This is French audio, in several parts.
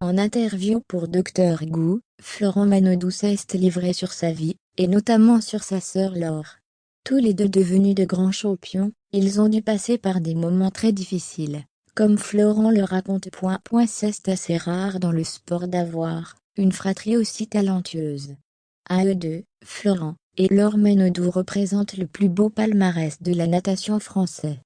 En interview pour Dr Gou, Florent Manodou s'est livré sur sa vie, et notamment sur sa sœur Laure. Tous les deux devenus de grands champions, ils ont dû passer par des moments très difficiles. Comme Florent le raconte. C'est assez rare dans le sport d'avoir une fratrie aussi talentueuse. À eux deux, Florent et Laure Manodou représentent le plus beau palmarès de la natation français.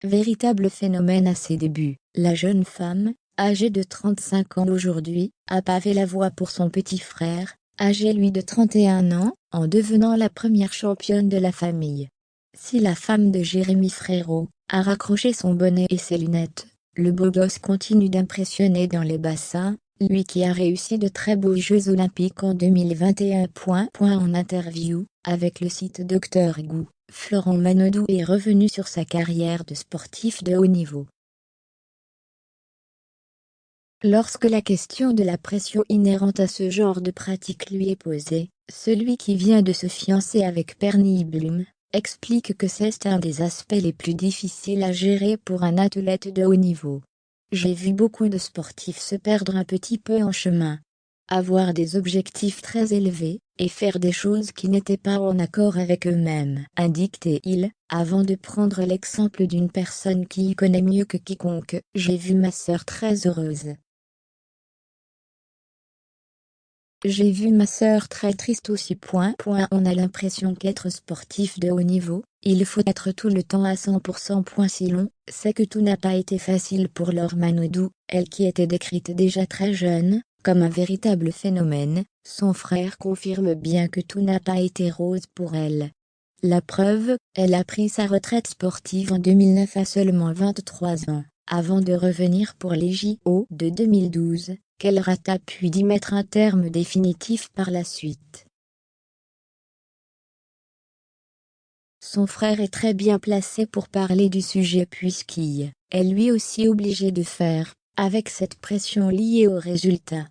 Véritable phénomène à ses débuts, la jeune femme, âgée de 35 ans aujourd'hui, a pavé la voie pour son petit frère, âgé lui de 31 ans, en devenant la première championne de la famille. Si la femme de Jérémy Frérot a raccroché son bonnet et ses lunettes, le beau gosse continue d'impressionner dans les bassins, lui qui a réussi de très beaux Jeux Olympiques en 2021. En interview avec le site Dr Gou, Florent Manodou est revenu sur sa carrière de sportif de haut niveau. Lorsque la question de la pression inhérente à ce genre de pratique lui est posée, celui qui vient de se fiancer avec Perny Blum explique que c'est un des aspects les plus difficiles à gérer pour un athlète de haut niveau. J'ai vu beaucoup de sportifs se perdre un petit peu en chemin. Avoir des objectifs très élevés, et faire des choses qui n'étaient pas en accord avec eux-mêmes, indique-t-il, avant de prendre l'exemple d'une personne qui y connaît mieux que quiconque. J'ai vu ma sœur très heureuse. J'ai vu ma sœur très triste aussi. On a l'impression qu'être sportif de haut niveau, il faut être tout le temps à 100%. Si l'on sait que tout n'a pas été facile pour Laure Manodou, elle qui était décrite déjà très jeune comme un véritable phénomène, son frère confirme bien que tout n'a pas été rose pour elle. La preuve, elle a pris sa retraite sportive en 2009 à seulement 23 ans, avant de revenir pour les JO de 2012, qu'elle rata puis d'y mettre un terme définitif par la suite. Son frère est très bien placé pour parler du sujet puisqu'il est lui aussi obligé de faire avec cette pression liée aux résultats.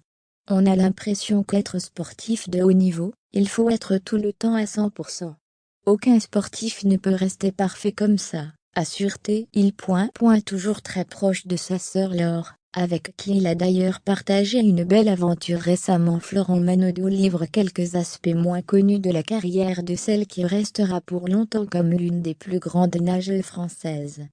On a l'impression qu'être sportif de haut niveau, il faut être tout le temps à 100%. Aucun sportif ne peut rester parfait comme ça, assure-t-il. Toujours très proche de sa sœur Laure, avec qui il a d'ailleurs partagé une belle aventure récemment. Florent Manodou livre quelques aspects moins connus de la carrière de celle qui restera pour longtemps comme l'une des plus grandes nageuses françaises.